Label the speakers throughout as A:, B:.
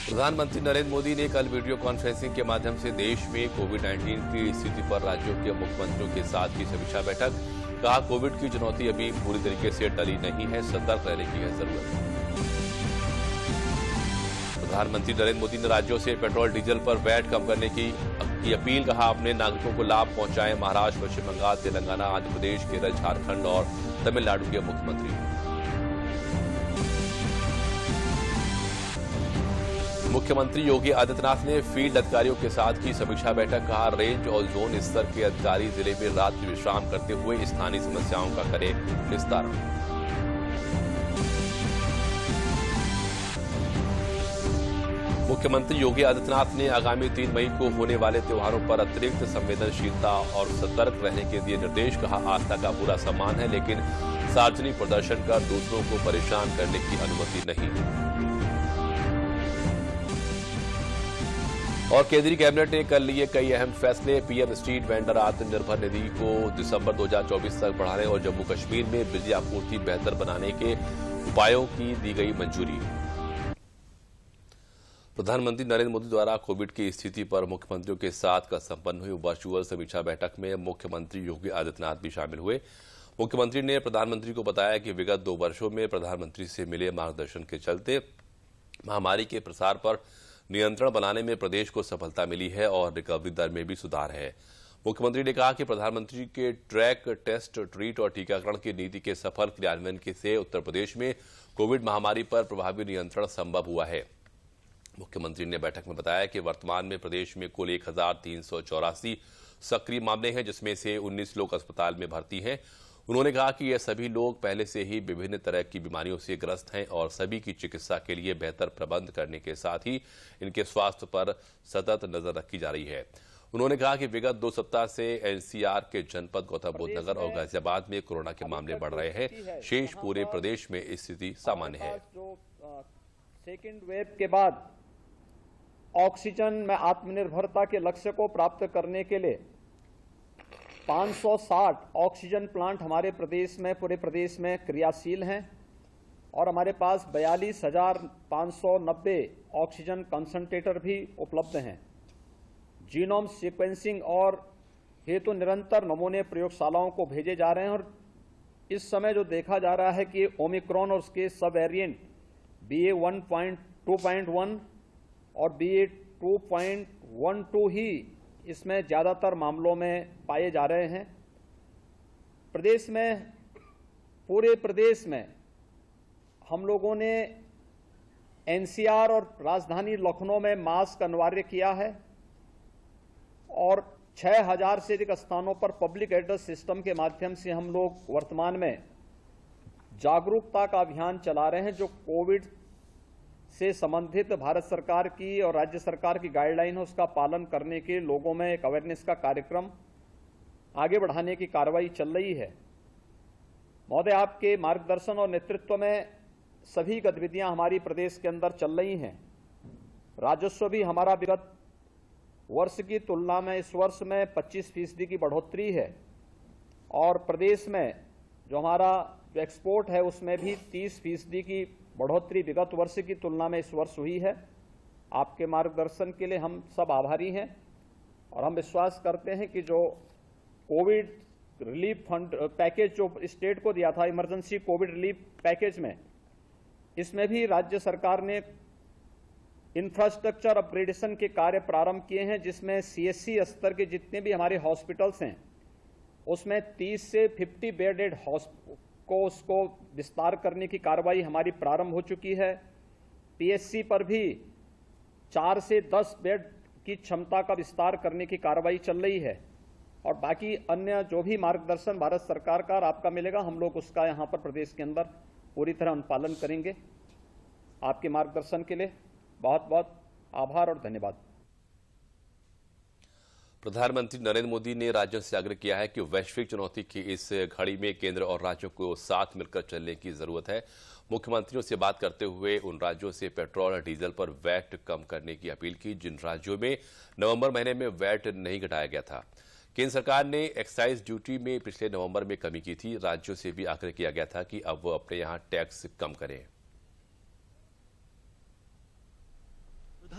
A: प्रधानमंत्री नरेंद्र मोदी ने कल वीडियो कॉन्फ्रेंसिंग के माध्यम से देश में कोविड-19 की स्थिति पर राज्यों के मुख्यमंत्रियों के साथ की समीक्षा बैठक। कहा, कोविड की चुनौती अभी पूरी तरीके से टली नहीं है, सतर्क रहने की है जरूरत। प्रधानमंत्री नरेंद्र मोदी ने राज्यों से पेट्रोल डीजल पर वैट कम करने की अपील। कहा, अपने नागरिकों को लाभ पहुंचाएं महाराष्ट्र, पश्चिम बंगाल, तेलंगाना, आंध्र प्रदेश, केरल, झारखंड और तमिलनाडु के मुख्यमंत्री। मुख्यमंत्री योगी आदित्यनाथ ने फील्ड अधिकारियों के साथ की समीक्षा बैठक। कहा, रेंज और जोन स्तर के अधिकारी जिले में रात्रि विश्राम करते हुए स्थानीय समस्याओं का करें निस्तारण। मुख्यमंत्री योगी आदित्यनाथ ने आगामी 3 मई को होने वाले त्योहारों पर अतिरिक्त संवेदनशीलता और सतर्क रहने के दिए निर्देश। कहा, आस्था का पूरा सम्मान है, लेकिन सार्वजनिक प्रदर्शन कर दूसरों को परेशान करने की अनुमति नहीं। और केंद्रीय कैबिनेट ने कल लिए कई अहम फैसले। PM street vendor Atmanirbhar Nidhi को दिसंबर 2024 तक बढ़ाने और जम्मू कश्मीर में बिजली आपूर्ति बेहतर बनाने के उपायों की दी गई मंजूरी। प्रधानमंत्री नरेंद्र मोदी द्वारा कोविड की स्थिति पर मुख्यमंत्रियों के साथ कल संपन्न हुई वर्चुअल समीक्षा बैठक में मुख्यमंत्री योगी आदित्यनाथ भी शामिल हुए। मुख्यमंत्री ने प्रधानमंत्री को बताया कि विगत 2 वर्षों में प्रधानमंत्री से मिले मार्गदर्शन के चलते महामारी के प्रसार पर नियंत्रण बनाने में प्रदेश को सफलता मिली है और रिकवरी दर में भी सुधार है। मुख्यमंत्री ने कहा कि प्रधानमंत्री के ट्रैक, टेस्ट, ट्रीट और टीकाकरण की नीति के सफल क्रियान्वयन से उत्तर प्रदेश में कोविड महामारी पर प्रभावी नियंत्रण संभव हुआ है। मुख्यमंत्री ने बैठक में बताया कि वर्तमान में प्रदेश में कुल 1384 सक्रिय मामले हैं, जिसमें से 19 लोग अस्पताल में भर्ती हैं। उन्होंने कहा कि ये सभी लोग पहले से ही विभिन्न तरह की बीमारियों से ग्रस्त हैं और सभी की चिकित्सा के लिए बेहतर प्रबंध करने के साथ ही इनके स्वास्थ्य पर सतत नजर रखी जा रही है। उन्होंने कहा कि विगत 2 सप्ताह से एनसीआर के जनपद गौतम बुद्ध नगर और गाजियाबाद में कोरोना के मामले बढ़ रहे हैं। शेष पूरे प्रदेश में स्थिति सामान्य है।
B: सेकेंड वेव के बाद ऑक्सीजन में आत्मनिर्भरता के लक्ष्य को प्राप्त करने के लिए 560 ऑक्सीजन प्लांट हमारे प्रदेश में, पूरे प्रदेश में क्रियाशील हैं और हमारे पास 42,590 ऑक्सीजन कंसंट्रेटर भी उपलब्ध हैं। जीनोम सीक्वेंसिंग और हेतु निरंतर नमूने प्रयोगशालाओं को भेजे जा रहे हैं और इस समय जो देखा जा रहा है कि ओमिक्रॉन और उसके सब वेरिएंट BA.1.2.1 और BA.2.12 ही इसमें ज्यादातर मामलों में पाए जा रहे हैं। प्रदेश में, पूरे प्रदेश में हम लोगों ने एनसीआर और राजधानी लखनऊ में मास्क अनिवार्य किया है और 6000 से अधिक स्थानों पर पब्लिक एड्रेस सिस्टम के माध्यम से हम लोग वर्तमान में जागरूकता का अभियान चला रहे हैं, जो कोविड से संबंधित भारत सरकार की और राज्य सरकार की गाइडलाइन है उसका पालन करने के लोगों में एक अवेयरनेस का कार्यक्रम आगे बढ़ाने की कार्रवाई चल रही है। महोदय, आपके मार्गदर्शन और नेतृत्व में सभी गतिविधियां हमारी प्रदेश के अंदर चल रही हैं। राजस्व भी हमारा विगत वर्ष की तुलना में इस वर्ष में 25% की बढ़ोतरी है और प्रदेश में जो हमारा एक्सपोर्ट है उसमें भी 30% की बढ़ोतरी विगत वर्ष की तुलना में इस वर्ष हुई है। आपके मार्गदर्शन के लिए हम सब आभारी हैं और हम विश्वास करते हैं कि जो कोविड रिलीफ फंड पैकेज जो स्टेट को दिया था, इमरजेंसी कोविड रिलीफ पैकेज में, इसमें भी राज्य सरकार ने इंफ्रास्ट्रक्चर अपग्रेडेशन के कार्य प्रारंभ किए हैं, जिसमें CSC स्तर के जितने भी हमारे हॉस्पिटल्स हैं उसमें 30 से 50 बेडेड को उसको विस्तार करने की कार्रवाई हमारी प्रारंभ हो चुकी है। PSC पर भी 4 से 10 बेड की क्षमता का विस्तार करने की कार्रवाई चल रही है और बाकी अन्य जो भी मार्गदर्शन भारत सरकार का और आपका मिलेगा, हम लोग उसका यहाँ पर प्रदेश के अंदर पूरी तरह अनुपालन करेंगे। आपके मार्गदर्शन के लिए बहुत बहुत आभार और धन्यवाद।
A: प्रधानमंत्री नरेंद्र मोदी ने राज्यों से आग्रह किया है कि वैश्विक चुनौती की इस घड़ी में केंद्र और राज्यों को साथ मिलकर चलने की जरूरत है। मुख्यमंत्रियों से बात करते हुए उन राज्यों से पेट्रोल और डीजल पर वैट कम करने की अपील की जिन राज्यों में नवंबर महीने में वैट नहीं घटाया गया था। केंद्र सरकार ने एक्साइज ड्यूटी में पिछले नवंबर में कमी की थी। राज्यों से भी आग्रह किया गया था कि अब वो अपने यहां टैक्स कम करें।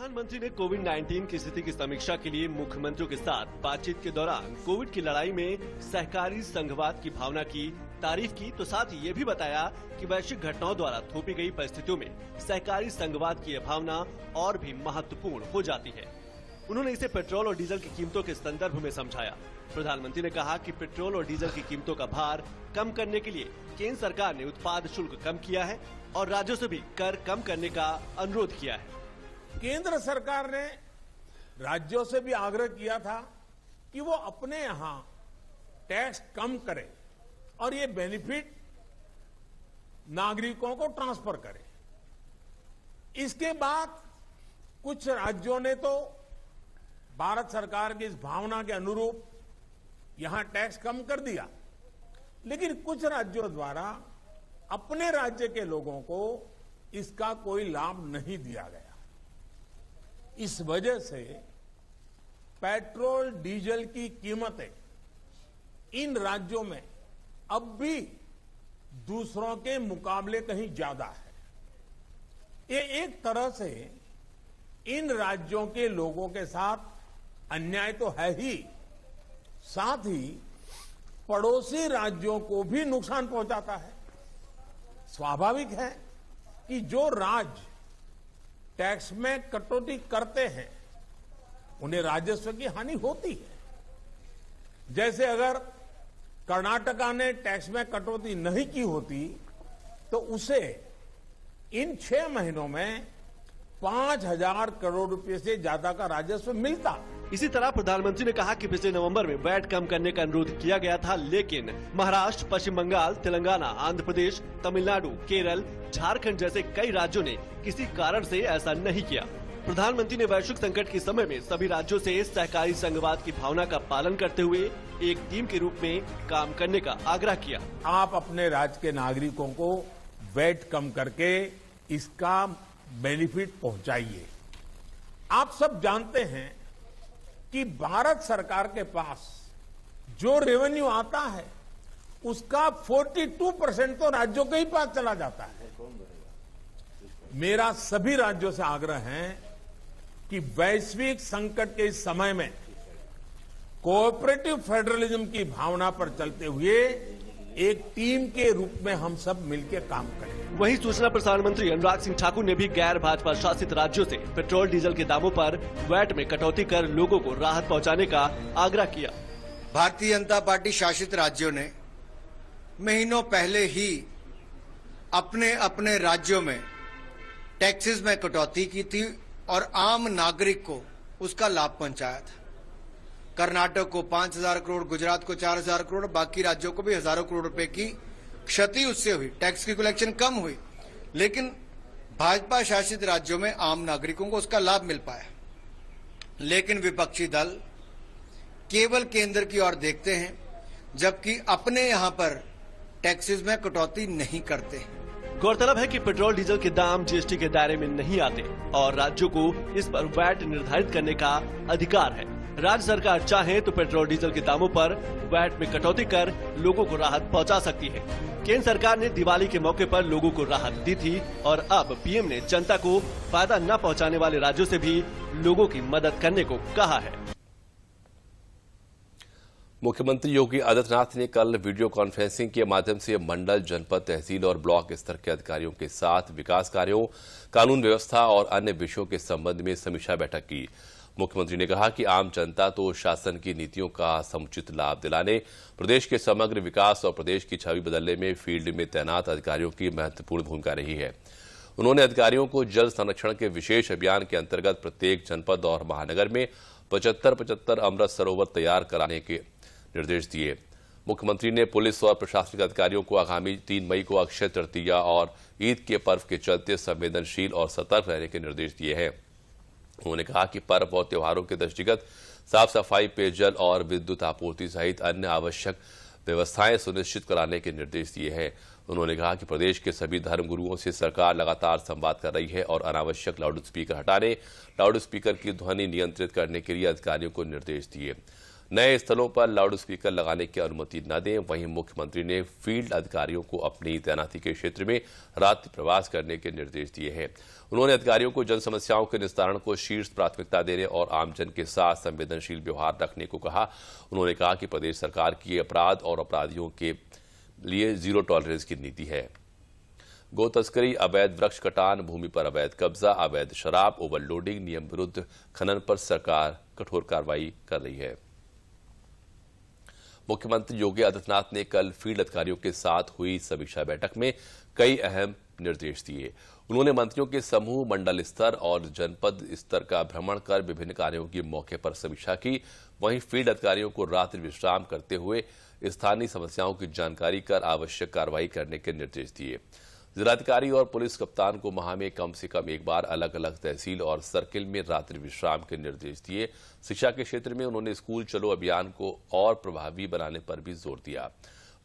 C: प्रधानमंत्री ने कोविड-19 की स्थिति की समीक्षा के लिए मुख्यमंत्रियों के साथ बातचीत के दौरान कोविड की लड़ाई में सहकारी संघवाद की भावना की तारीफ की, तो साथ ही ये भी बताया कि वैश्विक घटनाओं द्वारा थोपी गई परिस्थितियों में सहकारी संघवाद की यह भावना और भी महत्वपूर्ण हो जाती है। उन्होंने इसे पेट्रोल और डीजल की कीमतों के संदर्भ में समझाया। प्रधानमंत्री ने कहा कि पेट्रोल और डीजल की कीमतों का भार कम करने के लिए केंद्र सरकार ने उत्पाद शुल्क कम किया है और राज्यों से भी कर कम करने का अनुरोध किया है।
D: केंद्र सरकार ने राज्यों से भी आग्रह किया था कि वो अपने यहां टैक्स कम करें और ये बेनिफिट नागरिकों को ट्रांसफर करें। इसके बाद कुछ राज्यों ने तो भारत सरकार की इस भावना के अनुरूप यहां टैक्स कम कर दिया, लेकिन कुछ राज्यों द्वारा अपने राज्य के लोगों को इसका कोई लाभ नहीं दिया गया। इस वजह से पेट्रोल डीजल की कीमतें इन राज्यों में अब भी दूसरों के मुकाबले कहीं ज्यादा है। ये एक तरह से इन राज्यों के लोगों के साथ अन्याय तो है ही, साथ ही पड़ोसी राज्यों को भी नुकसान पहुंचाता है। स्वाभाविक है कि जो राज्य टैक्स में कटौती करते हैं उन्हें राजस्व की हानि होती है। जैसे अगर कर्नाटका ने टैक्स में कटौती नहीं की होती तो उसे इन 6 महीनों में 5,000 करोड़ रुपए से ज्यादा का राजस्व मिलता।
C: इसी तरह प्रधानमंत्री ने कहा कि पिछले नवंबर में वैट कम करने का अनुरोध किया गया था, लेकिन महाराष्ट्र, पश्चिम बंगाल, तेलंगाना, आंध्र प्रदेश, तमिलनाडु, केरल, झारखंड जैसे कई राज्यों ने किसी कारण से ऐसा नहीं किया। प्रधानमंत्री ने वैश्विक संकट के समय में सभी राज्यों से सहकारी संघवाद की भावना का पालन करते हुए एक टीम के रूप में काम करने का आग्रह किया।
D: आप अपने राज्य के नागरिकों को वैट कम करके इसका बेनिफिट पहुंचाइए। आप सब जानते हैं कि भारत सरकार के पास जो रेवेन्यू आता है उसका 42% तो राज्यों के ही पास चला जाता है। मेरा सभी राज्यों से आग्रह है कि वैश्विक संकट के इस समय में कोऑपरेटिव फेडरलिज्म की भावना पर चलते हुए एक टीम के रूप में हम सब मिलकर काम करें।
C: वहीं सूचना प्रसारण मंत्री अनुराग सिंह ठाकुर ने भी गैर भाजपा शासित राज्यों से पेट्रोल डीजल के दामों पर वैट में कटौती कर लोगों को राहत पहुंचाने का आग्रह किया।
E: भारतीय जनता पार्टी शासित राज्यों ने महीनों पहले ही अपने अपने राज्यों में टैक्सेस में कटौती की थी और आम नागरिक को उसका लाभ पहुंचाया था। कर्नाटक को 5,000 करोड़, गुजरात को 4,000 करोड़, बाकी राज्यों को भी हजारों करोड़ रुपए की क्षति उससे हुई। टैक्स की कलेक्शन कम हुई, लेकिन भाजपा शासित राज्यों में आम नागरिकों को उसका लाभ मिल पाया। लेकिन विपक्षी दल केवल केंद्र की ओर देखते हैं, जबकि अपने यहां पर टैक्सेस में कटौती नहीं करते।
C: गौरतलब है कि पेट्रोल डीजल के दाम जीएसटी के दायरे में नहीं आते और राज्यों को इस पर वैट निर्धारित करने का अधिकार है। राज्य सरकार चाहे तो पेट्रोल डीजल के दामों पर वैट में कटौती कर लोगों को राहत पहुंचा सकती है। केंद्र सरकार ने दिवाली के मौके पर लोगों को राहत दी थी और अब पीएम ने जनता को फायदा न पहुंचाने वाले राज्यों से भी लोगों की मदद करने को कहा है।
A: मुख्यमंत्री योगी आदित्यनाथ ने कल वीडियो कॉन्फ्रेंसिंग के माध्यम से मंडल, जनपद, तहसील और ब्लॉक स्तर के अधिकारियों के साथ विकास कार्यों, कानून व्यवस्था और अन्य विषयों के संबंध में समीक्षा बैठक की। मुख्यमंत्री ने कहा कि आम जनता तो शासन की नीतियों का समुचित लाभ दिलाने, प्रदेश के समग्र विकास और प्रदेश की छवि बदलने में फील्ड में तैनात अधिकारियों की महत्वपूर्ण भूमिका रही है। उन्होंने अधिकारियों को जल संरक्षण के विशेष अभियान के अंतर्गत प्रत्येक जनपद और महानगर में 75-75 अमृत सरोवर तैयार कराने के निर्देश दिए। मुख्यमंत्री ने पुलिस और प्रशासनिक अधिकारियों को आगामी 3 मई को अक्षय तृतीया और ईद के पर्व के चलते संवेदनशील और सतर्क रहने के निर्देश दिए हैं। उन्होंने कहा कि पर्व और त्योहारों के दृष्टिगत साफ सफाई, पेयजल और विद्युत आपूर्ति सहित अन्य आवश्यक व्यवस्थाएं सुनिश्चित कराने के निर्देश दिए हैं। उन्होंने कहा कि प्रदेश के सभी धर्मगुरुओं से सरकार लगातार संवाद कर रही है और अनावश्यक लाउड स्पीकर हटाने, लाउड स्पीकर की ध्वनि नियंत्रित करने के लिए अधिकारियों को निर्देश दिए। नए स्थलों पर लाउड स्पीकर लगाने की अनुमति न दें। वहीं मुख्यमंत्री ने फील्ड अधिकारियों को अपनी तैनाती के क्षेत्र में रात्रि प्रवास करने के निर्देश दिए हैं। उन्होंने अधिकारियों को जन समस्याओं के निस्तारण को शीर्ष प्राथमिकता देने और आमजन के साथ संवेदनशील व्यवहार रखने को कहा। उन्होंने कहा कि प्रदेश सरकार की अपराध और अपराधियों के लिए जीरो टॉलरेंस की नीति है। गो तस्करी, अवैध वृक्ष कटान, भूमि पर अवैध कब्जा, अवैध शराब, ओवरलोडिंग, नियम विरुद्ध खनन पर सरकार कठोर कार्रवाई कर रही है। मुख्यमंत्री योगी आदित्यनाथ ने कल फील्ड अधिकारियों के साथ हुई समीक्षा बैठक में कई अहम निर्देश दिए। उन्होंने मंत्रियों के समूह, मंडल स्तर और जनपद स्तर का भ्रमण कर विभिन्न कार्यों की मौके पर समीक्षा की। वहीं फील्ड अधिकारियों को रात्रि विश्राम करते हुए स्थानीय समस्याओं की जानकारी कर आवश्यक कार्रवाई करने के निर्देश दिए। जिलाधिकारी और पुलिस कप्तान को माह में कम से कम एक बार अलग अलग तहसील और सर्किल में रात्रि विश्राम के निर्देश दिए। शिक्षा के क्षेत्र में उन्होंने स्कूल चलो अभियान को और प्रभावी बनाने पर भी जोर दिया।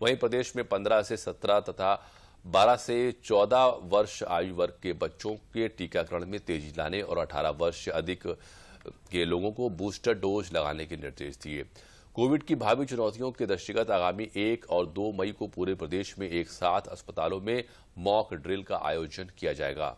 A: वहीं प्रदेश में 15 से 17 तथा 12 से 14 वर्ष आयु वर्ग के बच्चों के टीकाकरण में तेजी लाने और 18 वर्ष से अधिक के लोगों को बूस्टर डोज लगाने के निर्देश दिए। कोविड की भावी चुनौतियों के दृष्टिगत आगामी 1 और 2 मई को पूरे प्रदेश में एक साथ अस्पतालों में मॉक ड्रिल का आयोजन किया जाएगा।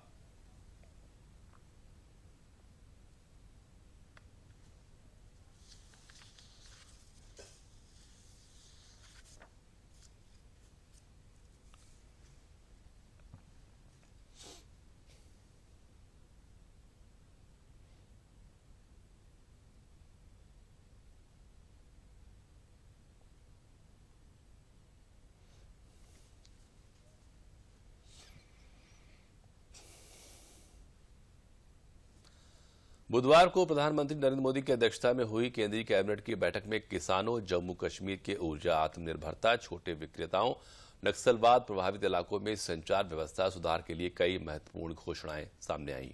A: बुधवार को प्रधानमंत्री नरेंद्र मोदी की अध्यक्षता में हुई केंद्रीय कैबिनेट की बैठक में किसानों, जम्मू कश्मीर के ऊर्जा आत्मनिर्भरता, छोटे विक्रेताओं, नक्सलवाद प्रभावित इलाकों में संचार व्यवस्था सुधार के लिए कई महत्वपूर्ण घोषणाएं सामने आईं।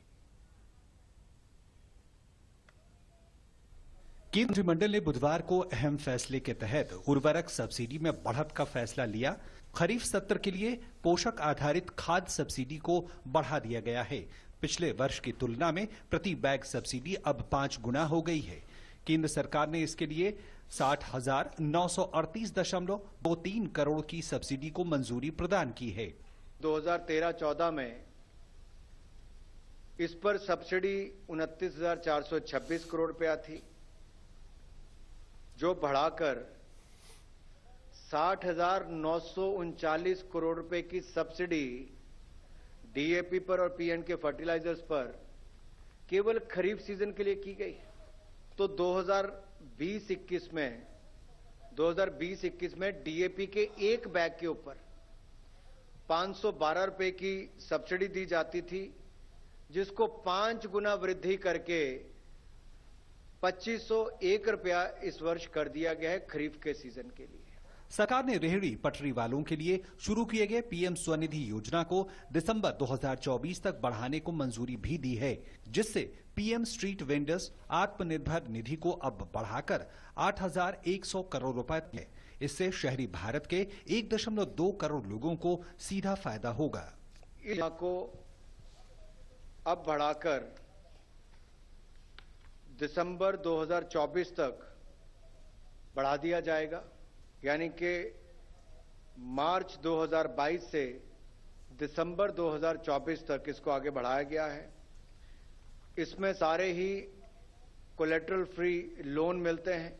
F: केंद्रीय मंडल ने बुधवार को अहम फैसले के तहत उर्वरक सब्सिडी में बढ़त का फैसला लिया। खरीफ सत्र के लिए पोषक आधारित खाद्य सब्सिडी को बढ़ा दिया गया है। पिछले वर्ष की तुलना में प्रति बैग सब्सिडी अब 5 गुना हो गई है। केंद्र सरकार ने इसके लिए 60,938.23 करोड़ की सब्सिडी को मंजूरी प्रदान की है।
E: 2013-14 में इस पर सब्सिडी 29,426 करोड़ रुपया थी, जो बढ़ाकर 60,939 करोड़ रुपए की सब्सिडी डीएपी पर और पीएन के फर्टिलाइजर्स पर केवल खरीफ सीजन के लिए की गई। तो 2020-21 में डीएपी के एक बैग के ऊपर 512 रुपए की सब्सिडी दी जाती थी, जिसको 5 गुना वृद्धि करके 2501 रुपया इस वर्ष कर दिया गया है खरीफ के सीजन के लिए।
F: सरकार ने रेहड़ी पटरी वालों के लिए शुरू किए गए पीएम स्वनिधि योजना को दिसंबर 2024 तक बढ़ाने को मंजूरी भी दी है, जिससे PM street vendors Atmanirbhar Nidhi को अब बढ़ाकर 8,100 करोड़ रुपए है। इससे शहरी भारत के 1.2 करोड़ लोगों को सीधा फायदा होगा।
E: योजना को अब बढ़ाकर दिसंबर 2024 तक बढ़ा दिया जाएगा, यानी कि मार्च 2022 से दिसंबर 2024 तक इसको आगे बढ़ाया गया है। इसमें सारे ही कोलेटरल फ्री लोन मिलते हैं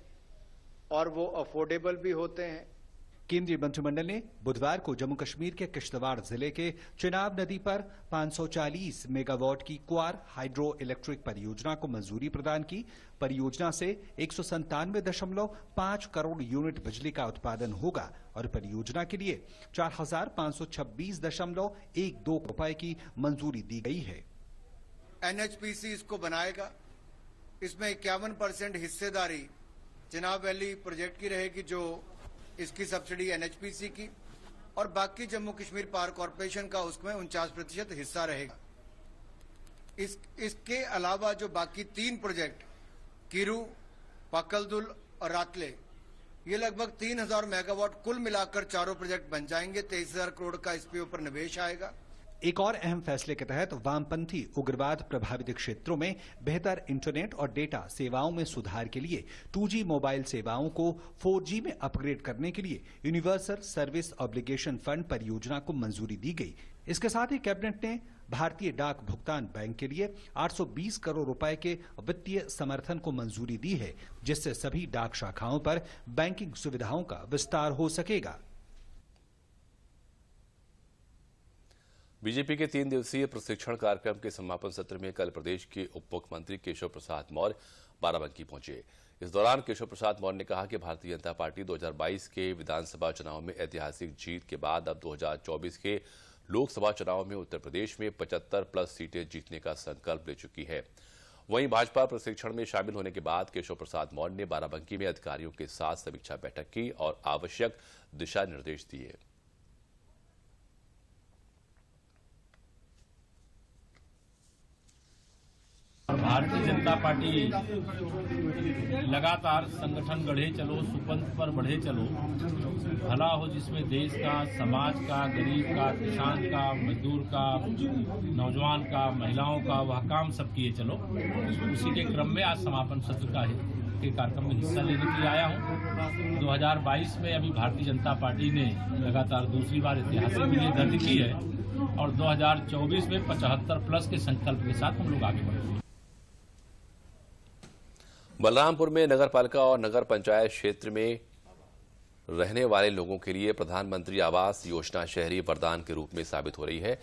E: और वो अफोर्डेबल भी होते हैं।
F: केंद्रीय मंत्रिमंडल ने बुधवार को जम्मू कश्मीर के किश्तवाड़ जिले के चिनाब नदी पर 540 मेगावाट की क्वार हाइड्रो इलेक्ट्रिक परियोजना को मंजूरी प्रदान की। परियोजना से 197.5 करोड़ यूनिट बिजली का उत्पादन होगा और परियोजना के लिए 4,526.12 रुपए की मंजूरी दी गई है।
E: एनएचपीसी इसको बनाएगा। इसमें 51% हिस्सेदारी चिनाब वैली प्रोजेक्ट की रहेगी, जो इसकी सब्सिडी एनएचपीसी की, और बाकी जम्मू कश्मीर पावर कॉरपोरेशन का उसमें 49% हिस्सा रहेगा। इसके अलावा जो बाकी 3 प्रोजेक्ट किरू, पकलदुल और रातले, ये लगभग 3,000 मेगावाट कुल मिलाकर चारों प्रोजेक्ट बन जाएंगे। 23,000 करोड़ का इसके ऊपर निवेश आएगा।
F: एक और अहम फैसले के तहत वामपंथी उग्रवाद प्रभावित क्षेत्रों में बेहतर इंटरनेट और डेटा सेवाओं में सुधार के लिए 2G मोबाइल सेवाओं को 4G में अपग्रेड करने के लिए यूनिवर्सल सर्विस ऑब्लिगेशन फंड परियोजना को मंजूरी दी गई। इसके साथ ही कैबिनेट ने भारतीय डाक भुगतान बैंक के लिए 820 करोड़ रुपए के वित्तीय समर्थन को मंजूरी दी है, जिससे सभी डाक शाखाओं पर बैंकिंग सुविधाओं का विस्तार हो सकेगा।
A: बीजेपी के 3 दिवसीय प्रशिक्षण कार्यक्रम के समापन सत्र में कल प्रदेश के उप मुख्यमंत्री केशव प्रसाद मौर्य बाराबंकी पहुंचे। इस दौरान केशव प्रसाद मौर्य ने कहा कि भारतीय जनता पार्टी 2022 के विधानसभा चुनाव में ऐतिहासिक जीत के बाद अब 2024 के लोकसभा चुनाव में उत्तर प्रदेश में 75+ सीटें जीतने का संकल्प ले चुकी है। वहीं भाजपा प्रशिक्षण में शामिल होने के बाद केशव प्रसाद मौर्य ने बाराबंकी में अधिकारियों के साथ समीक्षा बैठक की और आवश्यक दिशा निर्देश दिए।
G: भारतीय जनता पार्टी लगातार संगठन गढ़े चलो, सुपंथ पर बढ़े चलो, भला हो जिसमें देश का, समाज का, गरीब का, किसान का, मजदूर का, नौजवान का, महिलाओं का, वह काम सब किए चलो। उसी के क्रम में आज समापन सत्र का के कार्यक्रम में हिस्सा लेने के लिए आया हूँ। 2022 में अभी भारतीय जनता पार्टी ने लगातार दूसरी बार ऐतिहासिक विजय दर्ज की है और 2024 में 75+ के संकल्प के साथ हम लोग आगे बढ़ेंगे।
A: बलरामपुर में नगरपालिका और नगर पंचायत क्षेत्र में रहने वाले लोगों के लिए प्रधानमंत्री आवास योजना शहरी वरदान के रूप में साबित हो रही है।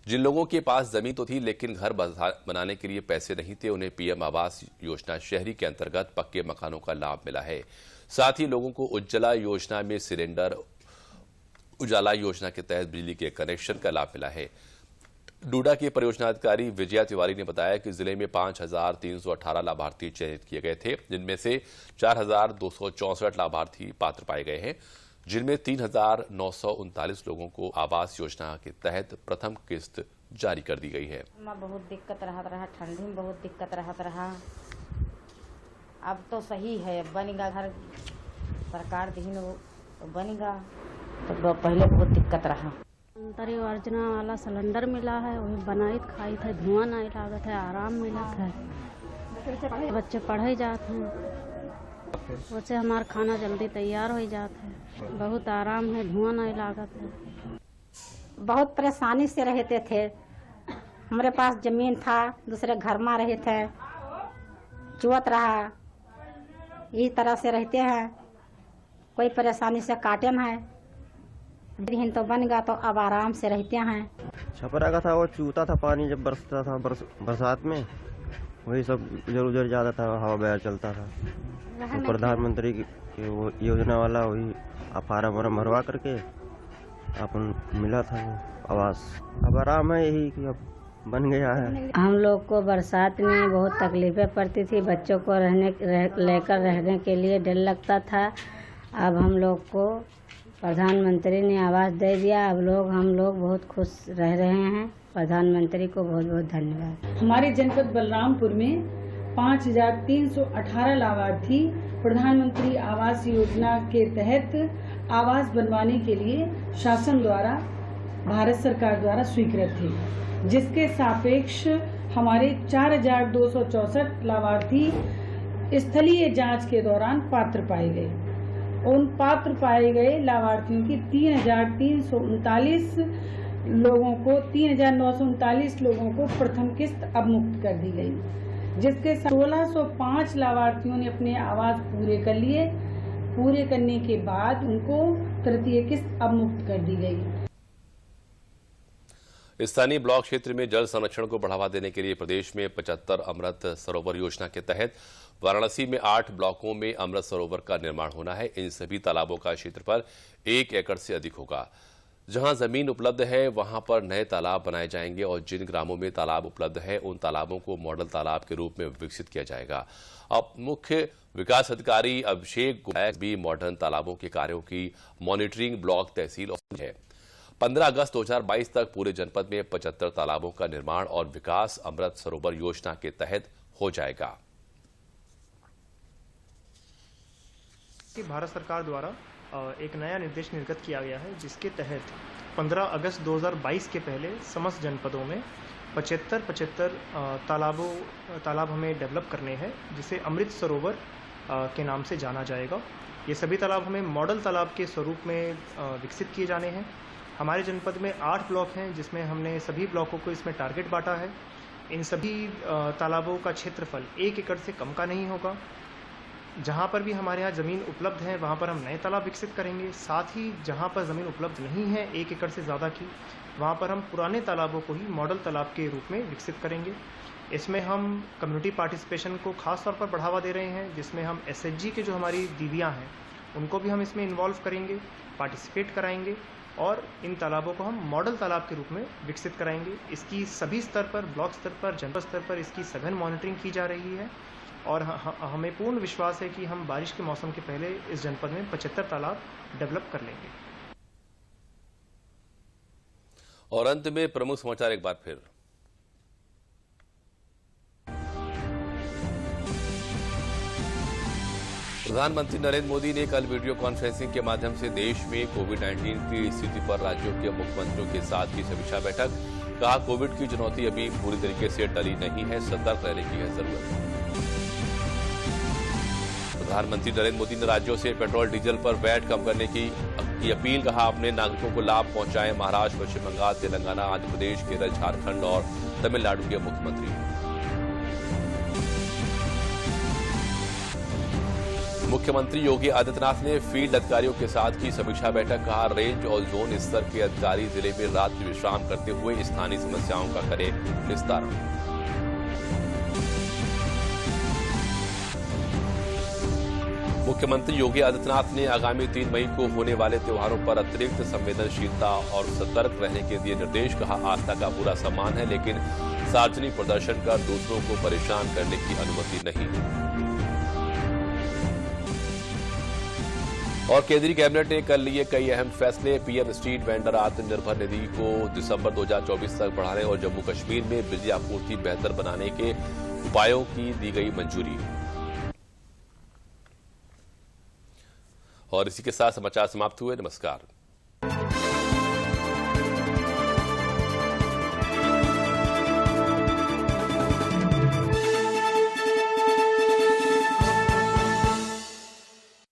A: जिन लोगों के पास जमीन तो थी लेकिन घर बनाने के लिए पैसे नहीं थे, उन्हें पीएम आवास योजना शहरी के अंतर्गत पक्के मकानों का लाभ मिला है। साथ ही लोगों को उज्ज्वला योजना में सिलेंडर, उजाला योजना के तहत बिजली के कनेक्शन का लाभ मिला है। डूडा के परियोजना अधिकारी विजया तिवारी ने बताया कि जिले में 5,318 लाभार्थी चयनित किए गए थे, जिनमें से 4,264 लाभार्थी पात्र पाए गए हैं, जिनमें 3,939 लोगों को आवास योजना के तहत प्रथम किस्त जारी कर दी गई है।
H: बहुत दिक्कत रहा, ठंडी में बहुत दिक्कत रहा। अब तो सही है, बनेगा घर, सरकार दी तो बनेगा, तो पहले बहुत दिक्कत रहा।
I: अंतरी योजना वाला सिलेंडर मिला है, वही बनाई खाई थे, धुआं नहीं लागत है, आराम मिला है, बच्चे पढ़े जाते हैं, उससे हमारा खाना जल्दी तैयार हो जाता है, बहुत आराम है, धुआं नहीं लागत है।
H: बहुत परेशानी से रहते थे, हमारे पास जमीन था, दूसरे घर में रहे थे, चुवत रहा, इस तरह से रहते हैं, कोई परेशानी से काटे में है, तो बन गया तो अब आराम से रहते हैं।
J: छपरा का था, वो चूता था, पानी जब बरसता था बरसात में, वही सब इधर उधर जाता था, हवा बहर चलता था। तो प्रधानमंत्री की वो योजना वाला वही फार्म वार्म भरवा करके अपन मिला था वो आवास। अब आराम है, यही कि अब बन गया है।
H: हम लोग को बरसात में बहुत तकलीफें पड़ती थी, बच्चों को लेकर रहने के लिए डर लगता था। अब हम लोग को प्रधानमंत्री ने आवास दे दिया, अब हम लोग बहुत खुश रह रहे हैं। प्रधानमंत्री को बहुत बहुत धन्यवाद।
K: हमारे जनपद बलरामपुर में 5,318 लाभार्थी प्रधानमंत्री आवास योजना के तहत आवास बनवाने के लिए शासन द्वारा, भारत सरकार द्वारा स्वीकृत थे, जिसके सापेक्ष हमारे 4,264 लाभार्थी स्थलीय जांच के दौरान पात्र पाए गए। उन पात्र पाए गए लाभार्थियों की 3,939 लोगों को प्रथम किस्त अब मुक्त कर दी गई, जिसके 1,605 लाभार्थियों ने अपने आवास पूरे कर लिए। पूरे करने के बाद उनको तृतीय किस्त अब मुक्त कर दी गई।
A: स्थानीय ब्लॉक क्षेत्र में जल संरक्षण को बढ़ावा देने के लिए प्रदेश में 75 अमृत सरोवर योजना के तहत वाराणसी में 8 ब्लॉकों में अमृत सरोवर का निर्माण होना है। इन सभी तालाबों का क्षेत्रफल 1 एकड़ से अधिक होगा। जहां जमीन उपलब्ध है वहां पर नए तालाब बनाए जाएंगे और जिन ग्रामों में तालाब उपलब्ध है उन तालाबों को मॉडल तालाब के रूप में विकसित किया जाएगा। अब मुख्य विकास अधिकारी अभिषेक गोयल भी मॉडर्न तालाबों के कार्यों की मॉनिटरिंग ब्लॉक तहसील है। 15 अगस्त 2022 तक पूरे जनपद में 75 तालाबों का निर्माण और विकास अमृत सरोवर योजना के तहत हो जाएगा।
L: भारत सरकार द्वारा एक नया निर्देश निर्गत किया गया है, जिसके तहत 15 अगस्त 2022 के पहले समस्त जनपदों में 75 तालाब हमें डेवलप करने हैं, जिसे अमृत सरोवर के नाम से जाना जाएगा। ये सभी तालाब हमें मॉडल तालाब के स्वरूप में विकसित किए जाने हैं। हमारे जनपद में 8 ब्लॉक हैं, जिसमें हमने सभी ब्लॉकों को इसमें टारगेट बांटा है। इन सभी तालाबों का क्षेत्रफल 1 एकड़ से कम का नहीं होगा। जहाँ पर भी हमारे यहाँ ज़मीन उपलब्ध है वहाँ पर हम नए तालाब विकसित करेंगे। साथ ही जहाँ पर ज़मीन उपलब्ध नहीं है 1 एकड़ से ज़्यादा की, वहाँ पर हम पुराने तालाबों को ही मॉडल तालाब के रूप में विकसित करेंगे। इसमें हम कम्युनिटी पार्टिसिपेशन को खास तौर पर बढ़ावा दे रहे हैं, जिसमें हम एसएचजी के जो हमारी दीदियाँ हैं उनको भी हम इसमें इन्वॉल्व करेंगे, पार्टिसिपेट कराएंगे और इन तालाबों को हम मॉडल तालाब के रूप में विकसित कराएंगे। इसकी सभी स्तर पर, ब्लॉक स्तर पर, जनपद स्तर पर इसकी सघन मॉनिटरिंग की जा रही है और हमें पूर्ण विश्वास है कि हम बारिश के मौसम के पहले इस जनपद में 75 तालाब डेवलप कर लेंगे।
A: और अंत में प्रमुख समाचार एक बार फिर। प्रधानमंत्री नरेंद्र मोदी ने कल वीडियो कॉन्फ्रेंसिंग के माध्यम से देश में कोविड-19 की स्थिति पर राज्यों के मुख्यमंत्रियों के साथ की समीक्षा बैठक। कहा, कोविड की चुनौती अभी पूरी तरीके से टली नहीं है, सतर्क रहने की है जरूरत। प्रधानमंत्री नरेंद्र मोदी ने राज्यों से पेट्रोल डीजल पर वैट कम करने की अपील। कहा, अपने नागरिकों को लाभ पहुंचाएं महाराष्ट्र, पश्चिम बंगाल, तेलंगाना, आंध्र प्रदेश, केरल, झारखंड और तमिलनाडु के मुख्यमंत्री। मुख्यमंत्री योगी आदित्यनाथ ने फील्ड अधिकारियों के साथ की समीक्षा बैठक। कहा, रेंज और जोन स्तर के अधिकारी जिले में रात्रि विश्राम करते हुए स्थानीय समस्याओं का करें निस्तारण। मुख्यमंत्री योगी आदित्यनाथ ने आगामी 3 मई को होने वाले त्योहारों पर अतिरिक्त संवेदनशीलता और सतर्क रहने के दिए निर्देश। कहा, आस्था का पूरा सम्मान है, लेकिन सार्वजनिक प्रदर्शन कर दूसरों को परेशान करने की अनुमति नहीं। और केंद्रीय कैबिनेट ने कल लिए कई अहम फैसले। PM street vendor Atmanirbhar Nidhi को दिसंबर 2024 तक बढ़ाने और जम्मू कश्मीर में बिजली आपूर्ति बेहतर बनाने के उपायों की दी गई मंजूरी। और इसी के साथ समाचार समाप्त हुए। नमस्कार।